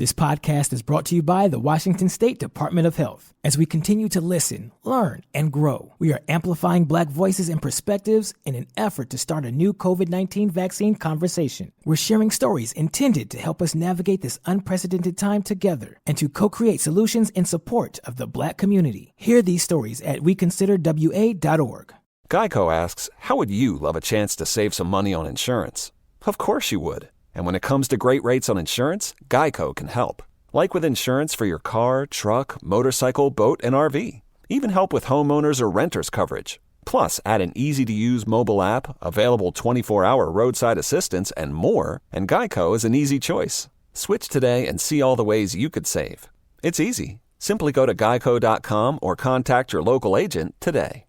This podcast is brought to you by the Washington State Department of Health. As we continue to listen, learn, and grow, we are amplifying Black voices and perspectives in an effort to start a new COVID-19 vaccine conversation. We're sharing stories intended to help us navigate this unprecedented time together and to co-create solutions in support of the Black community. Hear these stories at weconsiderwa.org. Geico asks, how would you love a chance to save some money on insurance? Of course you would. And when it comes to great rates on insurance, Geico can help. Like with insurance for your car, truck, motorcycle, boat, and RV. Even help with homeowners or renters coverage. Plus, add an easy-to-use mobile app, available 24-hour roadside assistance, and more, and Geico is an easy choice. Switch today and see all the ways you could save. It's easy. Simply go to geico.com or contact your local agent today.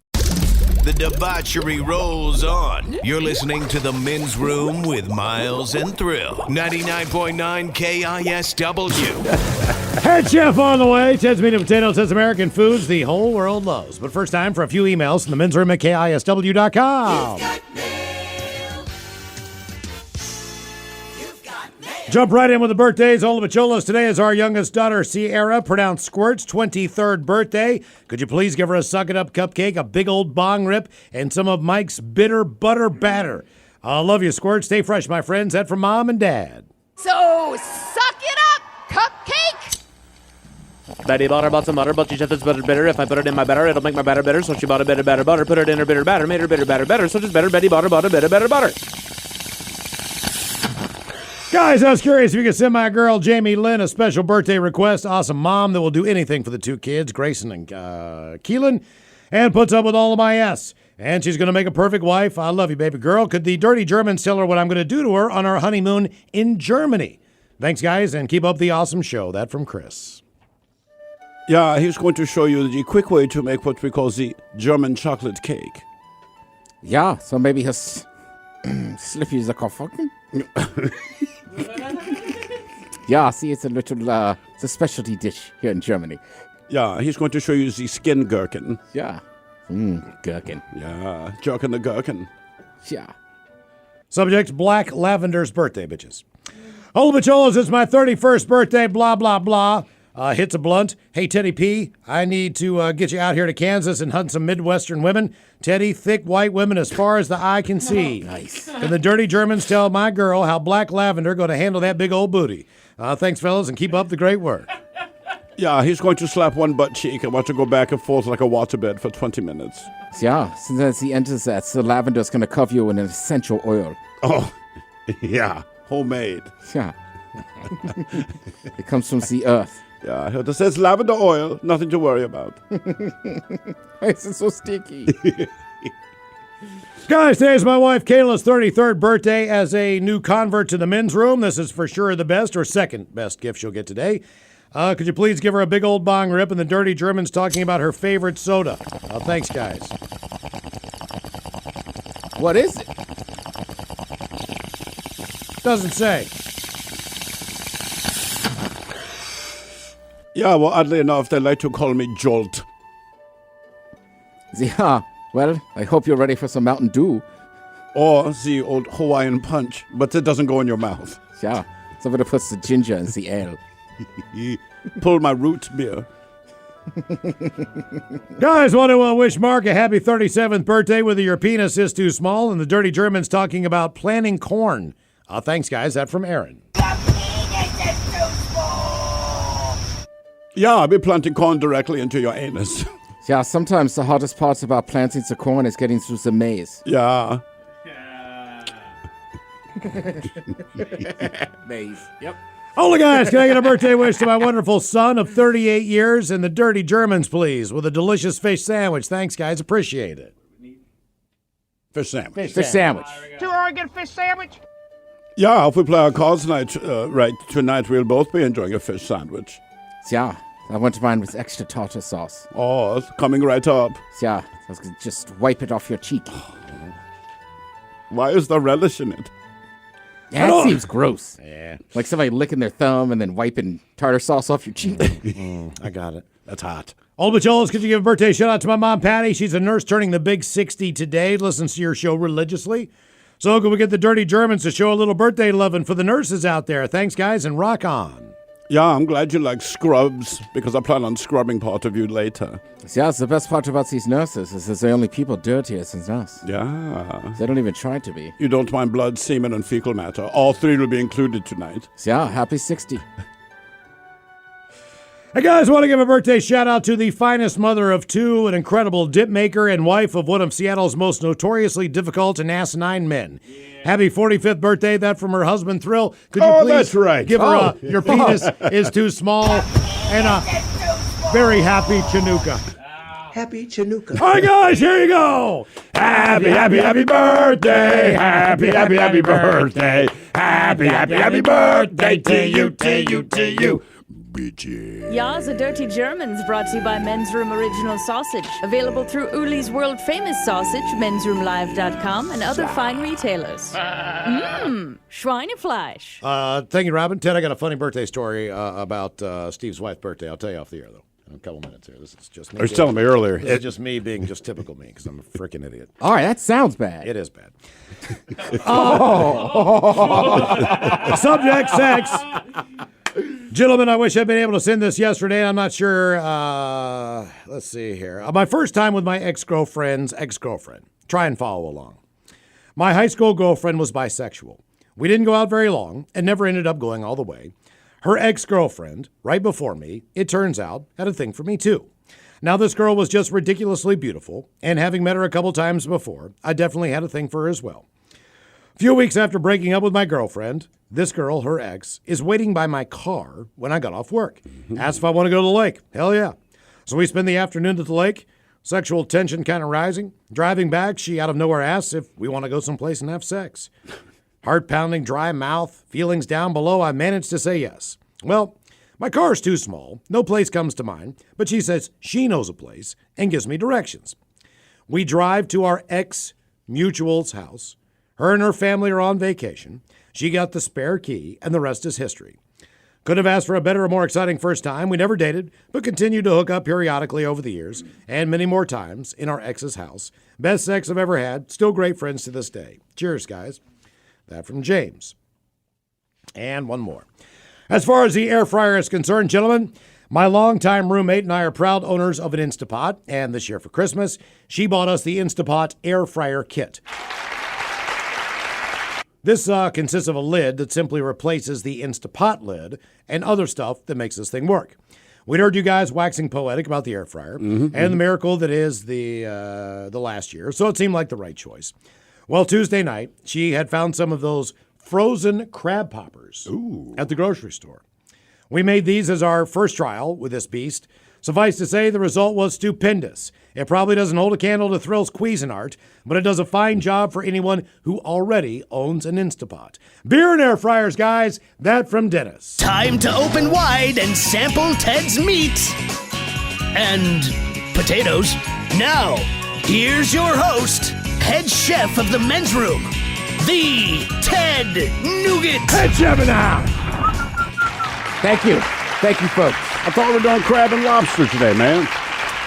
The debauchery rolls on. You're listening to The Men's Room with Miles and Thrill. 99.9 KISW. Head chef on the way. Ted's Meat and Potatoes says American foods the whole world loves. But first time for a few emails from the men's room at KISW.com. Jump right in with the birthdays. Ola Bacholas today is our youngest daughter, Sierra, pronounced Squirt's 23rd birthday. Could you please give her a Suck It Up cupcake, a big old bong rip, and some of Mike's bitter butter batter? I love you, Squirt. Stay fresh, my friends. That from Mom and Dad. So, suck it up, cupcake! Betty bought her bought some butter, but she said it's butter bitter. If I put it in my batter, it'll make my batter bitter. So she bought a bitter batter butter, put it in her bitter batter, made her bitter batter better. So just better, Betty bought her butter, bitter butter. Guys, I was curious if you could send my girl, Jamie Lynn, a special birthday request. Awesome mom that will do anything for the two kids, Grayson and Keelan, and puts up with all of my S. And she's going to make a perfect wife. I love you, baby girl. Could the dirty Germans tell her what I'm going to do to her on our honeymoon in Germany? Thanks, guys, and keep up the awesome show. That from Chris. Yeah, he's going to show you the quick way to make what we call the German chocolate cake. Yeah, so maybe his Slippy is a coffin. Yeah, see, it's a little, it's a specialty dish here in Germany. Yeah, he's going to show you the skin gherkin. Yeah. Gherkin. Yeah, jerkin the gherkin. Yeah. Subject, Black Lavender's birthday, bitches. Ola Bacholas, it's my 31st birthday, blah, blah, blah. Hits a blunt. Hey, Teddy P, I need to get you out here to Kansas and hunt some Midwestern women. Teddy, thick white women as far as the eye can see. Nice. Can the dirty Germans tell my girl how Black Lavender going to handle that big old booty? Thanks, fellas, and keep up the great work. Yeah, he's going to slap one butt cheek and watch her go back and forth like a waterbed for 20 minutes. Yeah, since as he enters that, the lavender's going to cover you in an essential oil. Oh, yeah, homemade. Yeah. It comes from the earth. Yeah, it says lavender oil, nothing to worry about. It's so sticky. Guys, today is my wife Kayla's 33rd birthday as a new convert to the men's room. This is for sure the best or second best gift she'll get today. Could you please give her a big old bong rip and the dirty Germans talking about her favorite soda? Thanks, guys. What is it? Doesn't say. Yeah, well, oddly enough, they like to call me Jolt. Yeah, well, I hope you're ready for some Mountain Dew. Or the old Hawaiian punch, but it doesn't go in your mouth. Yeah, somebody puts the ginger in the ale. Pull my root beer. Guys, want to wish Mark a happy 37th birthday, whether your penis is too small, and the dirty Germans talking about planting corn. Thanks, guys. That from Aaron. Yeah, I'll be planting corn directly into your anus. Yeah, sometimes the hardest parts about planting the corn is getting through the maze. Yeah. Maze. Yep. Hola, guys. Can I get a birthday wish to my wonderful son of 38 years and the dirty Germans, please, with a delicious fish sandwich? Thanks, guys. Appreciate it. Fish sandwich. Fish sandwich. $2 fish sandwich? Yeah, if we play our cards tonight, tonight we'll both be enjoying a fish sandwich. Yeah, I want mine with extra tartar sauce. Oh, it's coming right up. Yeah, just wipe it off your cheek. Why is there relish in it? Yeah, that seems gross. Yeah. Like somebody licking their thumb and then wiping tartar sauce off your cheek. I got it. That's hot. Old Bacholas, could you give a birthday shout out to my mom, Patty? She's a nurse turning the big 60 today. Listens to your show religiously. So could we get the dirty Germans to show a little birthday loving for the nurses out there? Thanks, guys, and rock on. Yeah, I'm glad you like scrubs because I plan on scrubbing part of you later. Yeah, it's the best part about these nurses is they're the only people dirtier than us. Yeah. They don't even try to be. You don't mind blood, semen, and fecal matter. All three will be included tonight. Yeah, happy 60. Hey guys, want to give a birthday shout out to the finest mother of two, an incredible dip maker and wife of one of Seattle's most notoriously difficult and asinine men. Happy 45th birthday, that from her husband Thrill. Could you please that's right. give her your penis is too small and a very happy Chinooka. Happy Chinooka. All right, guys, here you go. Happy, happy, happy birthday. Happy, happy, happy birthday. Happy, happy, happy birthday to you, to you, to you. Ya's a Dirty Germans brought to you by Men's Room Original Sausage. Available through Uli's world famous sausage, mensroomlive.com, and other fine retailers. Schweinefleisch. Thank you, Robin. Ted, I got a funny birthday story about Steve's wife's birthday. I'll tell you off the air, though. In a couple minutes here. This is just me. I was telling me earlier. This is just me being just typical me because I'm a freaking idiot. All right, that sounds bad. It is bad. Subject, sex. Gentlemen, I wish I'd been able to send this yesterday. I'm not sure. Let's see here. My first time with my ex-girlfriend's ex-girlfriend. Try and follow along. My high school girlfriend was bisexual. We didn't go out very long and never ended up going all the way. Her ex-girlfriend, right before me, it turns out, had a thing for me too. Now, this girl was just ridiculously beautiful, and having met her a couple times before, I definitely had a thing for her as well. A few weeks after breaking up with my girlfriend, this girl, her ex, is waiting by my car when I got off work. Asked if I want to go to the lake. Hell yeah. So we spend the afternoon at the lake, sexual tension kind of rising. Driving back, she out of nowhere asks if we want to go someplace and have sex. Heart pounding, dry mouth, feelings down below, I managed to say yes. Well, my car is too small, no place comes to mind, but she says she knows a place and gives me directions. We drive to our ex-mutual's house. Her and her family are on vacation. She got the spare key, and the rest is history. Couldn't have asked for a better or more exciting first time. We never dated, but continued to hook up periodically over the years, and many more times in our ex's house. Best sex I've ever had. Still great friends to this day. Cheers, guys. That from James. And one more. As far as the air fryer is concerned, gentlemen, my longtime roommate and I are proud owners of an Instapot, and this year for Christmas, she bought us the Instapot air fryer kit. This consists of a lid that simply replaces the Instapot lid and other stuff that makes this thing work. We'd heard you guys waxing poetic about the air fryer and the miracle that is the last year, so it seemed like the right choice. Well, Tuesday night, she had found some of those frozen crab poppers at the grocery store. We made these as our first trial with this beast. Suffice to say, the result was stupendous. It probably doesn't hold a candle to Thrill's Cuisinart, but it does a fine job for anyone who already owns an Instapot. Beer and air fryers, guys. That from Dennis. Time to open wide and sample Ted's meat and potatoes. Now, here's your host, head chef of the men's room, the Ted Nugent. Head chef now. Thank you. Thank you, folks. I thought we were doing crab and lobster today, man.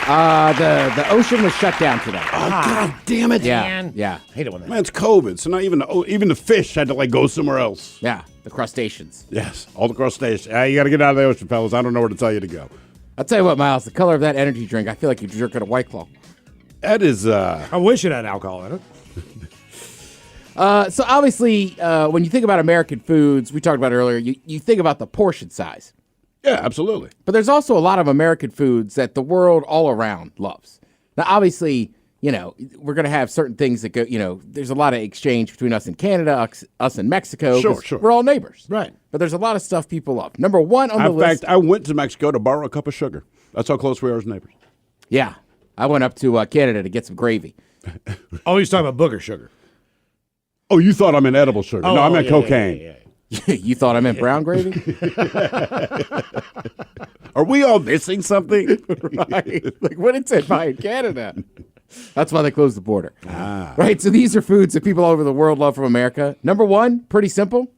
The ocean was shut down today. Oh, God damn it. Yeah, yeah. Hate it when that. Man, it's COVID, so now even the fish had to go somewhere else. Yeah, the crustaceans. Yes, all the crustaceans. You got to get out of the ocean, fellas. I don't know where to tell you to go. I'll tell you what, Miles, the color of that energy drink, I feel like you're drinking a White Claw. That is, I wish it had alcohol in it. So obviously, when you think about American foods, we talked about it earlier, you think about the portion size. Yeah, absolutely. But there's also a lot of American foods that the world all around loves. Now, obviously, we're going to have certain things that go, there's a lot of exchange between us and Canada, us and Mexico. Sure. We're all neighbors. Right. But there's a lot of stuff people love. Number one on the list. In fact, I went to Mexico to borrow a cup of sugar. That's how close we are as neighbors. Yeah. I went up to Canada to get some gravy. Oh, he's talking about booger sugar. Oh, you thought I meant edible sugar. No, I meant cocaine. Yeah. You thought I meant brown gravy? Are we all missing something? Right. Like, what did it buy in Canada? That's why they closed the border. Right, so these are foods that people all over the world love from America. Number one, pretty simple,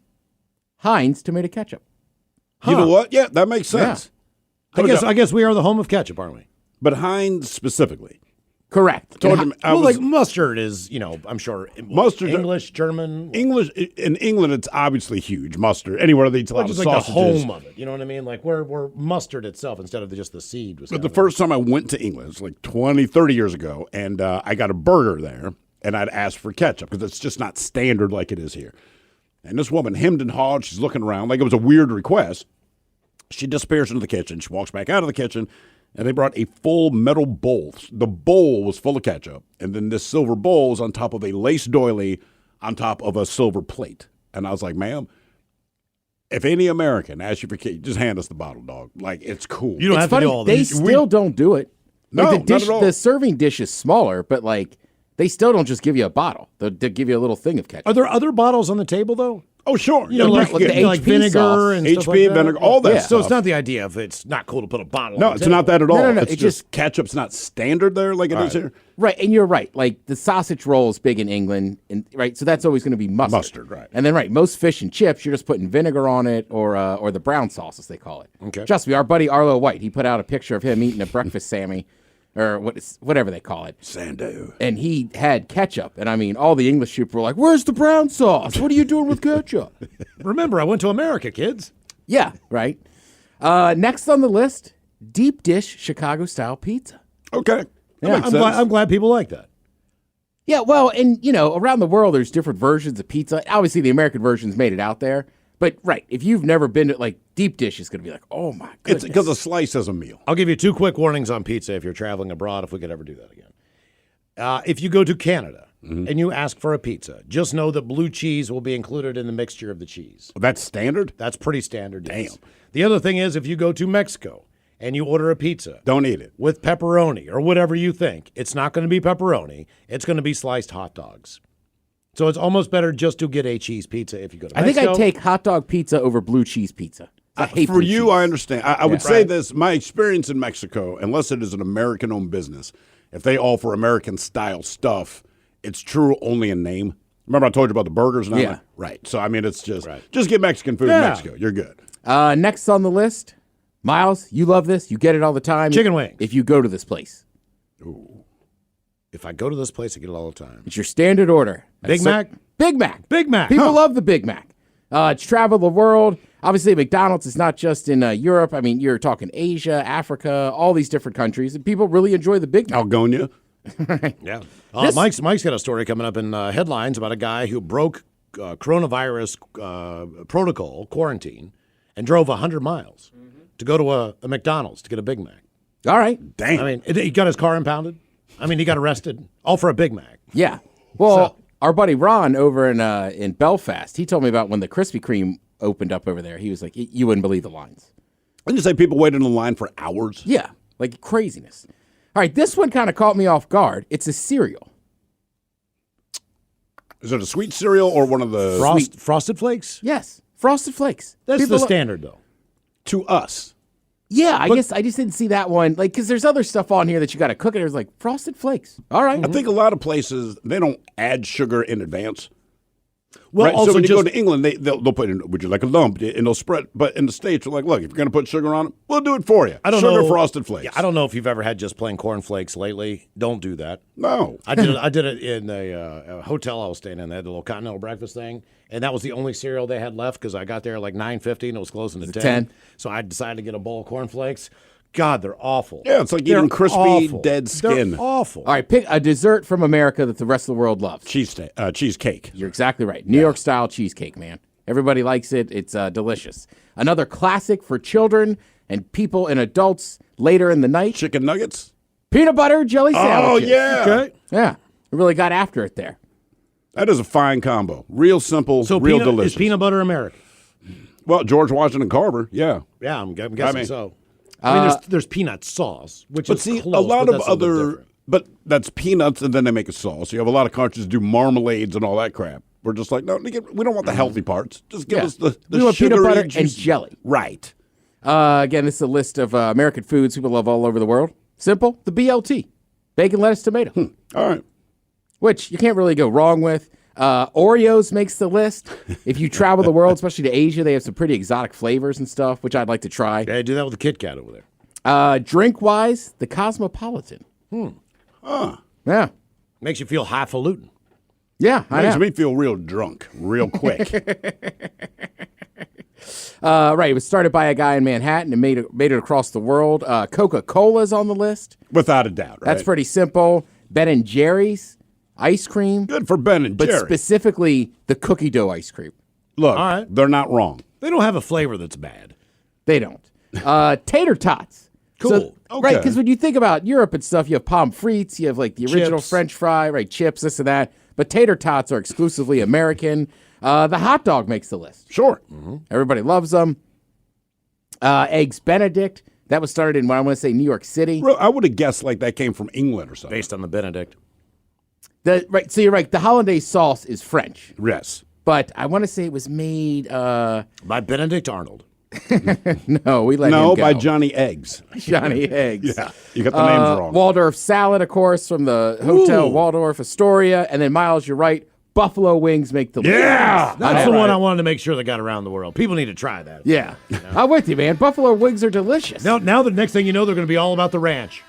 Heinz tomato ketchup. You know what? Yeah, that makes sense. I guess we are the home of ketchup, aren't we? But Heinz specifically. Correct. Told And him I Well, was like mustard is, I'm sure Mustard- English, German, English in England. It's obviously huge. Mustard anywhere they eat a lot which of is like the sausages. home of it. You know what I mean? Like where mustard itself instead of just the seed was. But the first time I went to England, it's like 20, 30 years ago, and I got a burger there, and I'd asked for ketchup because it's just not standard like it is here. And this woman hemmed and hawed. She's looking around like it was a weird request. She disappears into the kitchen. She walks back out of the kitchen, and they brought a full metal bowl. The bowl was full of ketchup, and then this silver bowl was on top of a lace doily on top of a silver plate. And I was like, ma'am, if any American asks you for ketchup, just hand us the bottle, dog. Like, it's cool. You don't It's have funny, to do all they this. still don't do it. No, Like, not at all. The serving dish is smaller, but like they still don't just give you a bottle. They'll give you a little thing of ketchup. Are there other bottles on the table though? Oh, sure. You know, like like the HP vinegar sauce. and stuff HP, like that? vinegar, all that Yeah. stuff. So it's not the idea of it's not cool to put a bottle. No, on the it's not that at all. No, It's it just ketchup's not standard there like it is here. Right, and you're right. Like the sausage roll is big in England, and right, so that's always going to be mustard. Mustard, right. And then most fish and chips, you're just putting vinegar on it, or the brown sauce as they call it. Okay. Trust me, our buddy Arlo White, he put out a picture of him eating a breakfast Sammy, or whatever they call it. Sando. And he had ketchup, and I mean, all the English people were like, "Where's the brown sauce? What are you doing with ketchup?" Remember, I went to America, kids. Yeah, right. Next on the list, deep dish Chicago style pizza. Okay. That Yeah. makes I'm sense. glad people like that. Yeah, well, and around the world, there's different versions of pizza. Obviously, the American version's made it out there. But right, if you've never been to like deep dish, is going to be like, oh my goodness. It's because a slice is a meal. I'll give you 2 quick warnings on pizza if you're traveling abroad, if we could ever do that again. If you go to Canada and you ask for a pizza, just know that blue cheese will be included in the mixture of the cheese. That's standard? That's pretty standard. yes. Damn. The other thing is, if you go to Mexico and you order a pizza Don't eat it. with pepperoni or whatever you think, it's not going to be pepperoni. It's going to be sliced hot dogs. So it's almost better just to get a cheese pizza if you go to I think Mexico. I'd take hot dog pizza over blue cheese pizza. I hate For blue you, cheese. I understand. I would Yeah. say this. My experience in Mexico, unless it is an American-owned business, if they offer American-style stuff, it's true only in name. Remember I told you about the burgers? And all Yeah. that? Right. So, I mean, it's just get Mexican food in Yeah. Mexico. You're good. Next on the list, Miles, you love this. You get it all the time. Chicken wings. If you go to this place, If I go to this place, I get it all the time. it's your standard order. Big Mac? Big Mac. Big Mac. People Huh. love the Big Mac. It's traveled the world. Obviously, McDonald's is not just in Europe. I mean, you're talking Asia, Africa, all these different countries, and people really enjoy the Big Mac. Algonia. Yeah. Mike's got a story coming up in headlines about a guy who broke coronavirus protocol, quarantine, and drove 100 miles to go to a McDonald's to get a Big Mac. All right. Damn. I mean, he got his car impounded. I mean, he got arrested, all for a Big Mac. Yeah. Well, our buddy Ron over in Belfast, he told me about when the Krispy Kreme opened up over there. He was like, you wouldn't believe the lines. Didn't you say people waited in the line for hours? Yeah, like craziness. All right, this one kind of caught me off guard. It's a cereal. Is it a sweet cereal or one of the Frosted Flakes? Yes, Frosted Flakes. That's People the standard, though. to us? Yeah, I guess I just didn't see that one. Like, because there's other stuff on here that you got to cook it. It was like Frosted Flakes. All right. I think a lot of places, they don't add sugar in advance. Well, right? also So when you just, go to England, they'll put in, would you like a lump? And they'll spread. But in the States, we're like, look, if you're going to put sugar on it, we'll do it for you. I don't sugar know. Frosted Flakes. Yeah, I don't know if you've ever had just plain cornflakes lately. Don't do that. No. I did it in a hotel I was staying in. They had the little continental breakfast thing, and that was the only cereal they had left because I got there at like 9:50 and it was closing to 10. So I decided to get a bowl of cornflakes. God, they're awful. Yeah, it's like They're eating crispy, awful. dead skin. They're awful. All right, pick a dessert from America that the rest of the world loves. Cheesecake. You're exactly right. New York style cheesecake, man. Everybody likes it. It's delicious. Another classic for children and people and adults later in the night. Chicken nuggets? Peanut butter jelly Oh, sandwiches. yeah. Okay. Yeah. We really got after it there. That is a fine combo. Real simple, So real peanut, delicious. is peanut butter American? Well, George Washington Carver, yeah. Yeah, I'm guessing mean- so. I mean, there's peanut sauce, which But is see, close, a lot but of that's little bit other, different. but that's peanuts and then they make a sauce. You have a lot of countries do marmalades and all that crap. We're just like, no, we don't want the healthy parts. Just give Yeah. us the We want peanut sugary butter and juicy- jelly. Right. Again, this is a list of American foods people love all over the world. Simple, the BLT, bacon, lettuce, tomato, All right. which you can't really go wrong with. Oreos makes the list. If you travel the world, especially to Asia, they have some pretty exotic flavors and stuff, which I'd like to try. Yeah, I do that with the Kit Kat over there. Drink-wise, the Cosmopolitan. Yeah. Makes you feel highfalutin. Yeah, I Makes know. me feel real drunk, real quick. Right. It was started by a guy in Manhattan and made it across the world. Coca-Cola's on the list. Without a doubt, right? That's pretty simple. Ben & Jerry's ice cream. Good for Ben and But Jerry. specifically the cookie dough ice cream. Look, All right. they're not wrong. They don't have a flavor that's bad. They don't. Tater tots. Cool. So, Okay. Right, because when you think about Europe and stuff, you have pommes frites, you have like the original Chips. French fry, right? Chips, this and that. But tater tots are exclusively American. The hot dog makes the list. Sure. Everybody loves them. Eggs Benedict. That was started in, what I want to say, New York City. I would have guessed like that came from England or something. Based on the Benedict. Right, so you're right. The hollandaise sauce is French. Yes. But I want to say it was made. By Benedict Arnold. No, we let him No, go. by Johnny Eggs. Johnny Eggs. Yeah, you got the names wrong. Waldorf salad, of course, from the Hotel Waldorf Astoria. And then, Miles, you're right. Buffalo wings make the list. Yeah, that's the All one right. I wanted to make sure that got around the world. People need to try that. Yeah. I'm with you, man. Buffalo wings are delicious. Now the next thing you know, they're going to be all about the ranch.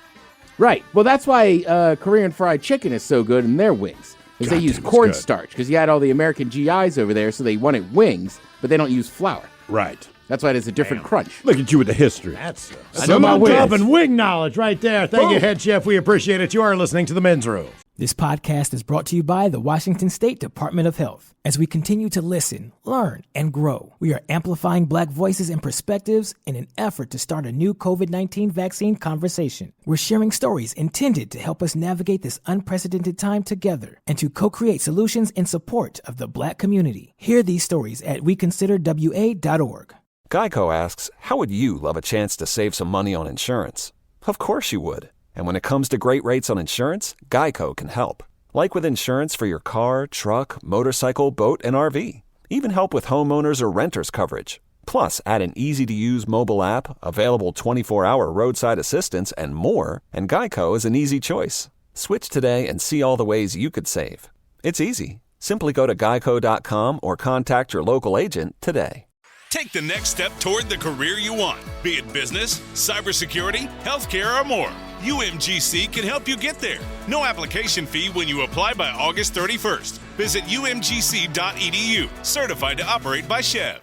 Right. Well, that's why Korean fried chicken is so good in their wings. Because they use damn, it's cornstarch. Because you had all the American GIs over there, so they wanted wings, but they don't use flour. Right. That's why it is a different crunch. Look at you with the history. That's I know my top wings. and wing knowledge right there. Thank you, Head Chef. We appreciate it. You are listening to The Men's Room. This podcast is brought to you by the Washington State Department of Health. As we continue to listen, learn, and grow, we are amplifying Black voices and perspectives in an effort to start a new COVID-19 vaccine conversation. We're sharing stories intended to help us navigate this unprecedented time together and to co-create solutions in support of the Black community. Hear these stories at weconsiderwa.org. Geico asks, how would you love a chance to save some money on insurance? Of course you would. And when it comes to great rates on insurance, Geico can help. Like with insurance for your car, truck, motorcycle, boat, and RV. Even help with homeowners or renters coverage. Plus, add an easy-to-use mobile app, available 24-hour roadside assistance, and more, and Geico is an easy choice. Switch today and see all the ways you could save. It's easy. Simply go to geico.com or contact your local agent today. Take the next step toward the career you want, be it business, cybersecurity, healthcare, or more. UMGC can help you get there. No application fee when you apply by August 31st. Visit umgc.edu, certified to operate by Chev.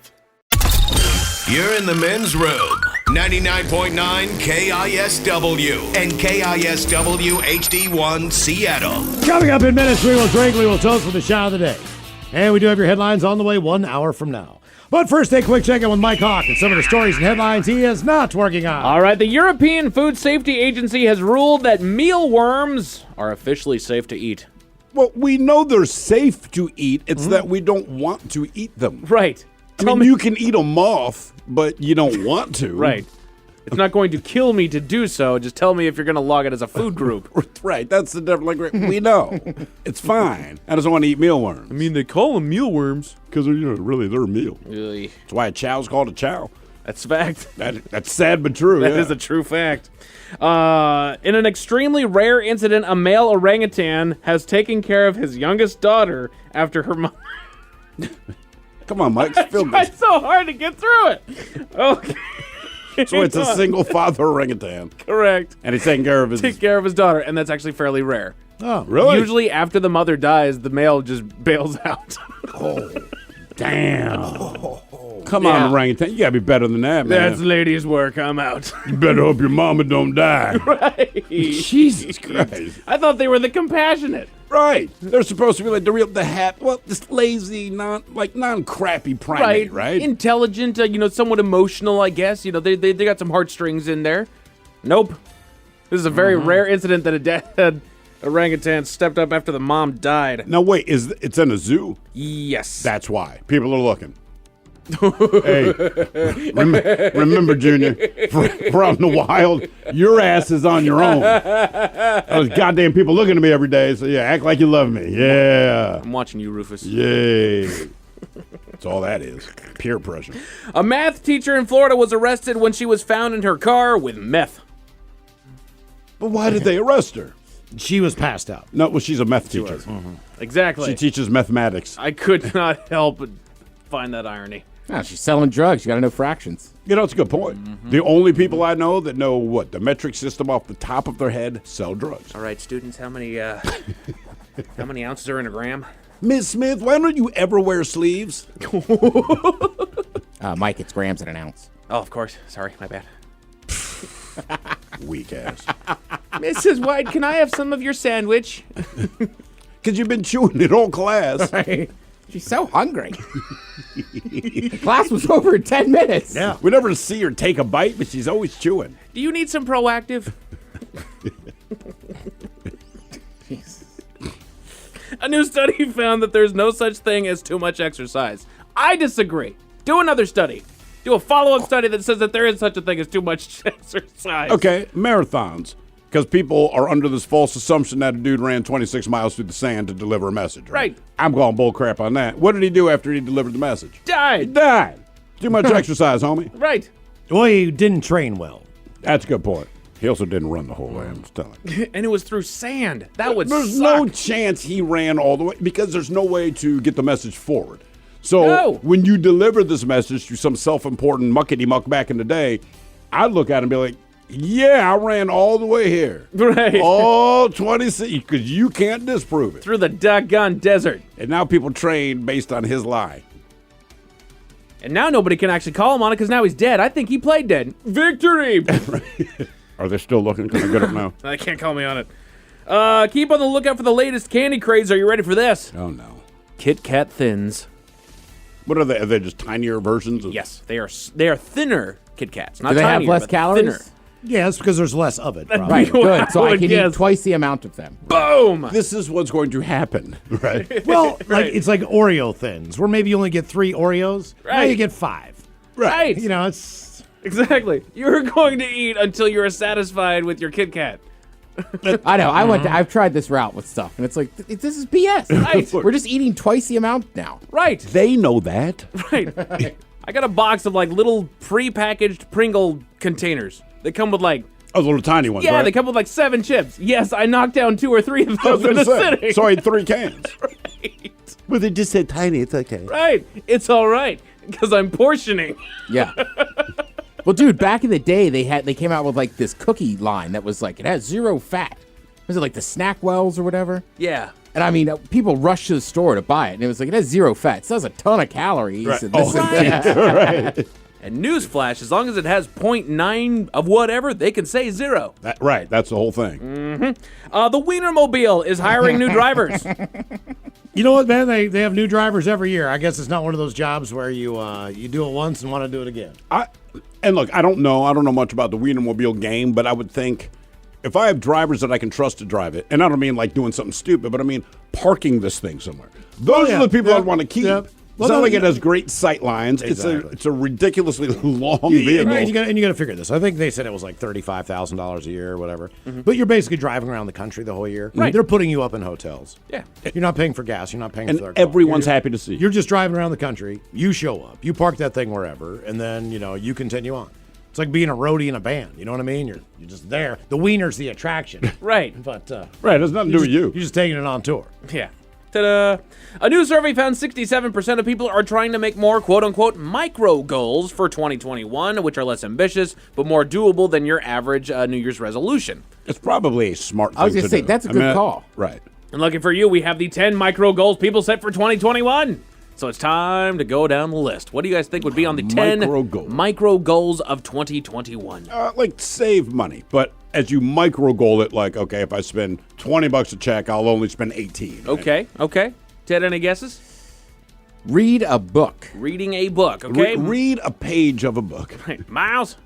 You're in the men's room. 99.9 KISW and KISW HD1 Seattle. Coming up in minutes, we will drink, we will toast with the shot of the day. And we do have your headlines on the way 1 hour from now. But first, a quick check-in with Mike Hawk and some of the stories and headlines he is not working on. All right, the European Food Safety Agency has ruled that mealworms are officially safe to eat. Well, we know they're safe to eat. It's that we don't want to eat them. Right. I mean, you can eat a moth, but you don't want to. Right. It's not going to kill me to do so. Just tell me if you're going to log it as a food group. Right. That's the difference. Like, we know. It's fine. I just want to eat mealworms. I mean, they call them mealworms. Because they're really their meal. Really? That's why a chow's called a chow. That's fact. That's sad but true. That is a true fact. In an extremely rare incident, a male orangutan has taken care of his youngest daughter after her mom. Come on, Mike. Feel Tried so hard to get through it. Okay. So it's a single father orangutan. Correct. And he's taking care of his daughter, and that's actually fairly rare. Oh, really? Usually after the mother dies, the male just bails out. Oh, damn. Come on, orangutan. You got to be better than that, man. That's ladies' work. I'm out. You better hope your mama don't die. Right. Jesus Christ. I thought they were the compassionate. Right. They're supposed to be like this lazy, non-crappy primate, right? Intelligent, somewhat emotional, I guess. They got some heartstrings in there. Nope. This is a very rare incident that a dad orangutan stepped up after the mom died. Now, wait, it's in a zoo? Yes. That's why. People are looking. Hey, remember, Junior, we're out in the wild. Your ass is on your own. Those goddamn people looking at me every day. So, yeah, act like you love me. Yeah. I'm watching you, Rufus. Yay. That's all that is. Peer pressure. A math teacher in Florida was arrested when she was found in her car with meth. But why did they arrest her? She was passed out. No, well, she's a meth teacher. Exactly. She teaches mathematics. I could not help but find that irony. No, she's selling drugs. You got to know fractions. You know, it's a good point. The only people I know that know what the metric system off the top of their head sell drugs. All right, students, how many ounces are in a gram? Ms. Smith, why don't you ever wear sleeves? Mike, it's grams in an ounce. Oh, of course. Sorry, my bad. Weak ass. Mrs. White, can I have some of your sandwich? Because you've been chewing it all class. Right. She's so hungry. Class was over in 10 minutes. Yeah. We never see her take a bite, but she's always chewing. Do you need some Proactive? A new study found that there's no such thing as too much exercise. I disagree. Do another study. Do a follow-up study that says that there is such a thing as too much exercise. Okay, marathons. Because people are under this false assumption that a dude ran 26 miles through the sand to deliver a message. Right. I'm calling bull crap on that. What did he do after he delivered the message? Died. He died. Too much exercise, homie. Right. Well, he didn't train well. That's a good point. He also didn't run the whole way, I'm just telling you. And it was through sand. That would There's suck. no chance he ran all the way because there's no way to get the message forward. So No. when you deliver this message to some self-important muckety-muck back in the day, I'd look at him and be like, yeah, I ran all the way here. Right. All 26, because you can't disprove it. Through the doggone desert. And now people train based on his lie. And now nobody can actually call him on it because now he's dead. I think he played dead. Victory! Are they still looking? Can I get up now? They can't call me on it. Keep on the lookout for the latest candy craze. Are you ready for this? Oh, no. Kit Kat Thins. What are they? Are they just tinier versions? Yes, they are thinner Kit Kats. Not Do they have tinier, less but calories? Thinner. Yeah, it's because there's less of it. Probably. Right, good. So I can Yes. eat twice the amount of them. Boom! This is what's going to happen, right? Well, Right. like it's like Oreo thins, where maybe you only get 3 Oreos. Now Right. you get 5. Right. You know, it's Exactly. You're going to eat until you're satisfied with your Kit Kat. I know. I've tried this route with stuff, and it's like this is BS. Right. We're just eating twice the amount now. Right. They know that. Right. I got a box of like little pre-packaged Pringle containers. They come with like Oh, the little tiny ones, yeah, right? they come with like 7 chips. Yes, I knocked down 2 or 3 of I was those in going a to say. sitting. So I had 3 cans. Right. Well, they just said tiny. It's okay. Right. It's all right because I'm portioning. Yeah. Well, dude, back in the day, they came out with like this cookie line that was like it has 0 fat. Was it like the Snack Wells or whatever? Yeah. And I mean, people rushed to the store to buy it, and it was like it has 0 fat. It has a ton of calories. Right. And this and that. Right. And newsflash, as long as it has 0.9 of whatever, they can say 0. Right. That's the whole thing. The Wienermobile is hiring new drivers. you know what, man? They have new drivers every year. I guess it's not one of those jobs where you do it once and want to do it again. And look, I don't know much about the Wienermobile game, but I would think if I have drivers that I can trust to drive it, and I don't mean like doing something stupid, but I mean parking this thing somewhere. Those are the people I'd want to keep. Yeah. It's not like it has great sight lines. Exactly. It's a ridiculously long vehicle. Right, and you got to figure this. I think they said it was like $35,000 a year or whatever. But you're basically driving around the country the whole year. Right. They're putting you up in hotels. Yeah. You're not paying for gas. You're not paying And for their car. everyone's You're- happy to see you. You're just driving around the country. You show up. You park that thing wherever, and then you continue on. It's like being a roadie in a band. You know what I mean? You're just there. The wiener's the attraction. Right. But Right, it has nothing to do with you. You're just taking it on tour. Yeah. Ta-da! A new survey found 67% of people are trying to make more quote-unquote micro goals for 2021, which are less ambitious but more doable than your average New Year's resolution. It's probably a smart thing I was to gonna say do. that's a good call. Right. And lucky for you, we have the 10 micro goals people set for 2021. So it's time to go down the list. What do you guys think would be on the 10 micro goals of 2021? Like save money, but as you micro goal it, like, okay, if I spend $20 a check, I'll only spend 18. Right? Okay. Ted, any guesses? Read a book. Reading a book, okay? Read a page of a book. Right. Miles?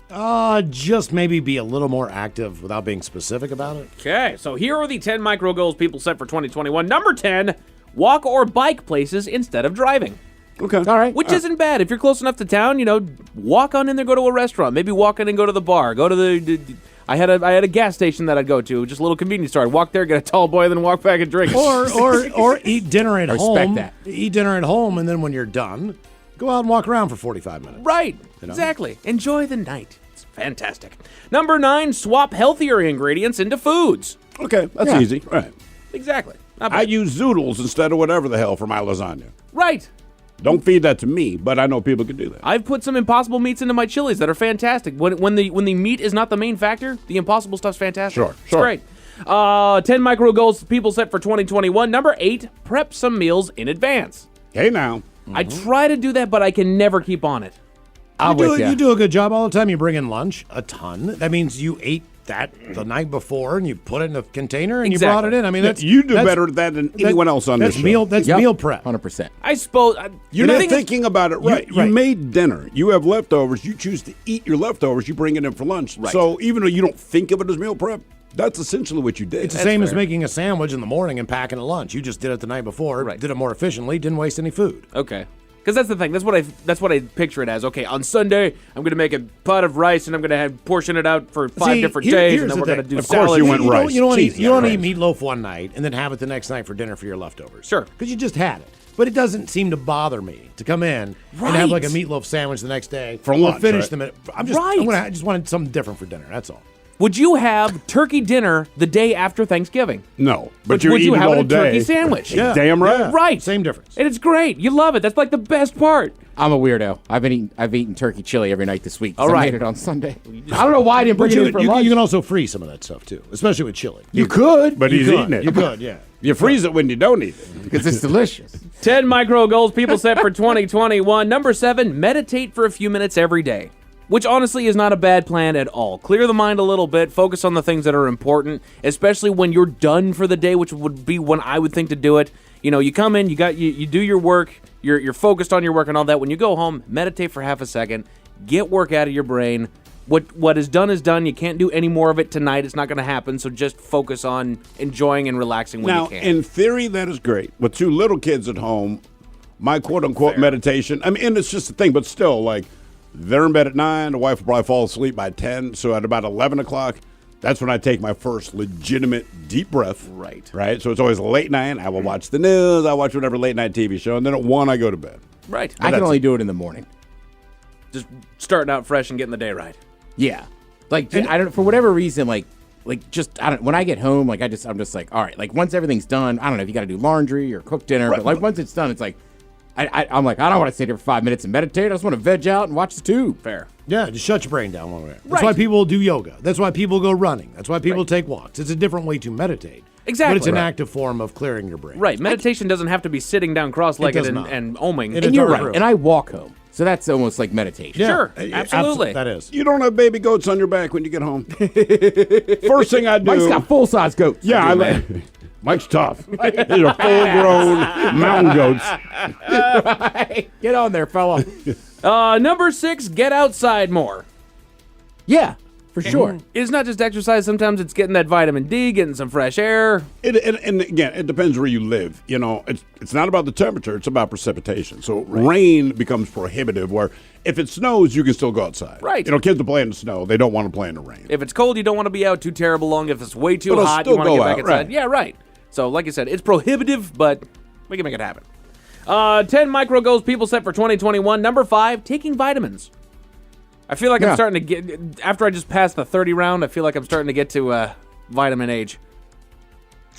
Just maybe be a little more active without being specific about it. Okay, so here are the 10 micro goals people set for 2021. Number 10, walk or bike places instead of driving. Okay. All right. Which isn't bad. If you're close enough to town, walk on in there, go to a restaurant. Maybe walk in and go to the bar. Go to the I had a gas station that I'd go to, just a little convenience store. I'd walk there, get a tall boy, then walk back and drink. Or eat dinner at home. Respect that. Eat dinner at home, and then when you're done, go out and walk around for 45 minutes. Right. Exactly. Enjoy the night. It's fantastic. Number 9, swap healthier ingredients into foods. Okay, that's Yeah. easy. Right. Exactly. Not I bad. use zoodles instead of whatever the hell for my lasagna. Right. Don't feed that to me, but I know people can do that. I've put some impossible meats into my chilies that are fantastic. When the meat is not the main factor, the impossible stuff's fantastic. Sure. It's great. 10 micro goals people set for 2021. Number 8, prep some meals in advance. Hey, now. I try to do that, but I can never keep on it. You do a good job all the time. You bring in lunch a ton. That means you ate that the night before and you put it in a container and you brought it in. I mean, you do better at that than anyone else on this show. That's meal prep. 100%. I suppose. You're not thinking about it right. You made dinner. You have leftovers. You choose to eat your leftovers. You bring it in for lunch. Right. So even though you don't think of it as meal prep, that's essentially what you did. It's the same as making a sandwich in the morning and packing a lunch. You just did it the night before, did it more efficiently, didn't waste any food. Okay. Because that's the thing. That's what I picture it as. Okay, on Sunday, I'm going to make a pot of rice, and I'm going to portion it out for 5 different days, and then we're going to do salad. Of course you went rice. You don't eat meatloaf one night and then have it the next night for dinner for your leftovers. Sure. Because you just had it. But it doesn't seem to bother me to come in and have like a meatloaf sandwich the next day. For lunch, finish right? I just wanted something different for dinner, that's all. Would you have turkey dinner the day after Thanksgiving? No, but would you have all a turkey day. sandwich? Yeah. Damn right. Yeah. Right. Same difference. And it's great. You love it. That's like the best part. I'm a weirdo. I've eaten turkey chili every night this week. All right. I made it on Sunday. I don't know why I didn't bring it in for lunch. You can also freeze some of that stuff too, especially with chili. You could, but he's eating it. You could, yeah. You freeze it when you don't eat it. Because it's delicious. 10 micro goals people set for 2021. Number 7, meditate for a few minutes every day. Which honestly is not a bad plan at all. Clear the mind a little bit, focus on the things that are important, especially when you're done for the day, which would be when I would think to do it. You know, you come in, you do your work, you're focused on your work and all that. When you go home, meditate for half a second, get work out of your brain. What is done is done. You can't do any more of it tonight. It's not going to happen. So just focus on enjoying and relaxing when you can. Now, in theory, that is great. With 2 little kids at home, my quote-unquote meditation, I mean, and it's just a thing, but still, like, they're in bed at 9. The wife will probably fall asleep by 10. So at about 11 o'clock, that's when I take my first legitimate deep breath. Right. So it's always late night. I will watch the news. I watch whatever late night TV show. And then at 1, I go to bed. Right. I can only do it in the morning. Just starting out fresh and getting the day right. Yeah. Like, I don't, for whatever reason, when I get home, I'm just like, all right, like once everything's done, I don't know if you got to do laundry or cook dinner, but like once it's done, it's like, I'm like, I don't want to sit here for 5 minutes and meditate. I just want to veg out and watch the tube. Fair. Yeah, just shut your brain down one way. That's why people do yoga. That's why people go running. That's why people take walks. It's a different way to meditate. Exactly. But it's an active form of clearing your brain. Right. Meditation doesn't have to be sitting down cross-legged and oming. And you're right. And I walk home. So that's almost like meditation. Yeah, sure. Absolutely. That is. You don't have baby goats on your back when you get home. First thing I do. Mike's got full-size goats. Yeah, Mike's tough. These are full-grown mountain goats. Get on there, fella. Number 6, get outside more. Yeah, for sure. It's not just exercise. Sometimes it's getting that vitamin D, getting some fresh air. And again, it depends where you live. You know, it's not about the temperature. It's about precipitation. So rain becomes prohibitive where if it snows, you can still go outside. Right. You know, kids will play in the snow. They don't want to play in the rain. If it's cold, you don't want to be out too terrible long. If it's way too hot, you want to get back inside. Right. Yeah, right. So, like I said, it's prohibitive, but we can make it happen. 10 micro goals people set for 2021. Number 5, taking vitamins. I feel like I'm starting to get, after I just passed the 30 round, I feel like I'm starting to get to vitamin age.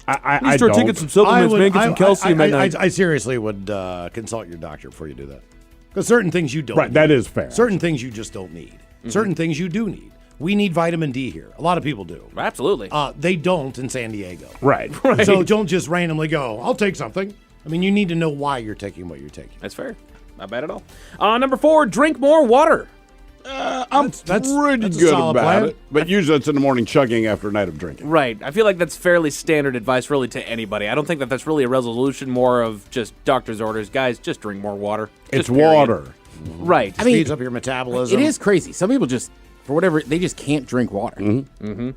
I start taking some supplements, man, get some calcium at night. I seriously would consult your doctor before you do that. Because certain things you don't need. That is fair. Certain things you just don't need. Mm-hmm. Certain things you do need. We need vitamin D here. A lot of people do. Absolutely. They don't in San Diego. Right. So don't just randomly go, I'll take something. I mean, you need to know why you're taking what you're taking. That's fair. Not bad at all. Number 4, drink more water. I'm pretty good about it. But usually it's in the morning chugging after a night of drinking. Right. I feel like that's fairly standard advice really to anybody. I don't think that that's really a resolution, more of just doctor's orders. Guys, just drink more water. It's water. Right. It speeds up your metabolism. It is crazy. Some people just, for whatever, they just can't drink water. Mm-hmm.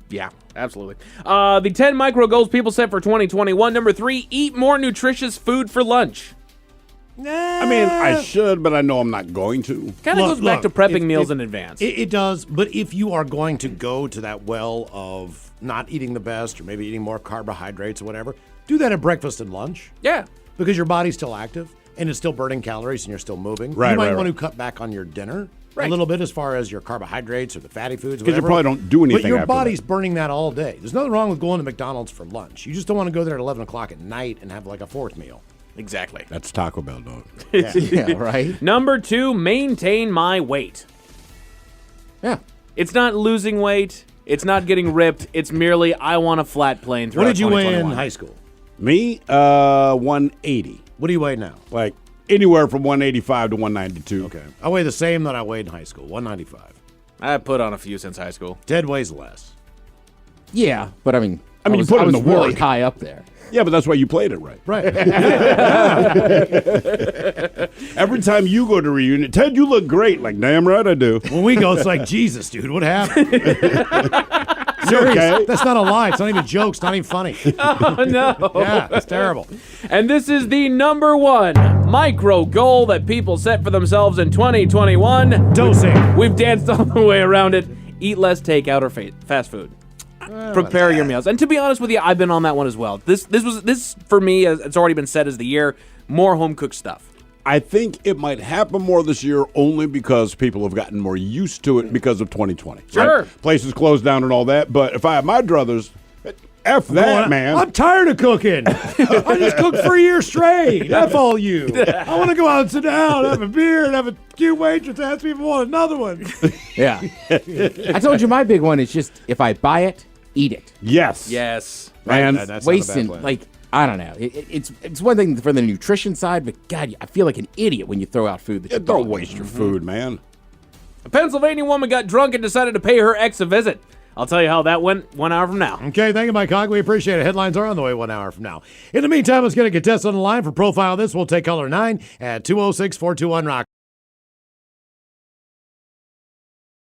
Yeah, absolutely. The 10 micro goals people set for 2021. Number 3, eat more nutritious food for lunch. I mean, I should, but I know I'm not going to. Kind of goes back to prepping meals in advance. It does, but if you are going to go to that well of not eating the best or maybe eating more carbohydrates or whatever, do that at breakfast and lunch. Yeah. Because your body's still active and it's still burning calories and you're still moving. Right, you might right, want right. to cut back on your dinner a little bit as far as your carbohydrates or the fatty foods. Because you probably don't do anything But your after body's that. burning that all day. There's nothing wrong with going to McDonald's for lunch. You just don't want to go there at 11 o'clock at night and have like a fourth meal. Exactly. That's Taco Bell, dog. Yeah, right? Number 2, maintain my weight. Yeah. It's not losing weight. It's not getting ripped. It's merely I want a flat plane throughout What did you weigh in 2021. high school? Me, 180. What do you weigh now? Like anywhere from 185 to 192. Okay. I weigh the same that I weighed in high school, 195. I put on a few since high school. Ted weighs less. Yeah, but I mean, you was, put I in was the really work. high up there. Yeah, but that's why you played it right. Right. Every time you go to a reunion, Ted, you look great. Like, damn right I do. When we go, it's like, Jesus, dude, what happened? Serious. Okay? That's not a lie. It's not even jokes. Not even funny. Oh, no. Yeah, it's terrible. And this is the number 1 micro goal that people set for themselves in 2021. Dosing. We've danced all the way around it. Eat less takeout or fast food. Prepare your meals. And to be honest with you, I've been on that one as well. This for me, as it's already been said, as the year, more home cooked stuff. I think it might happen more this year only because people have gotten more used to it because of 2020. Sure. Right? Places closed down and all that. But if I have my druthers, F that, man. I'm tired of cooking. I just cooked for a year straight. F all you. I want to go out and sit down, have a beer, and have a cute waitress ask me if I want another one. Yeah. I told you my big one is just if I buy it, eat it. Yes. Yes. Man, That's not a bad Wasting, plan. like, I don't know. It's one thing for the nutrition side, but God, I feel like an idiot when you throw out food. That you don't bought. waste your food, man. A Pennsylvania woman got drunk and decided to pay her ex a visit. I'll tell you how that went 1 hour from now. Okay, thank you, Mike Hogg. We appreciate it. Headlines are on the way 1 hour from now. In the meantime, let's get a contestant on the line for Profile This. We'll take caller 9 at 206-421-ROCK.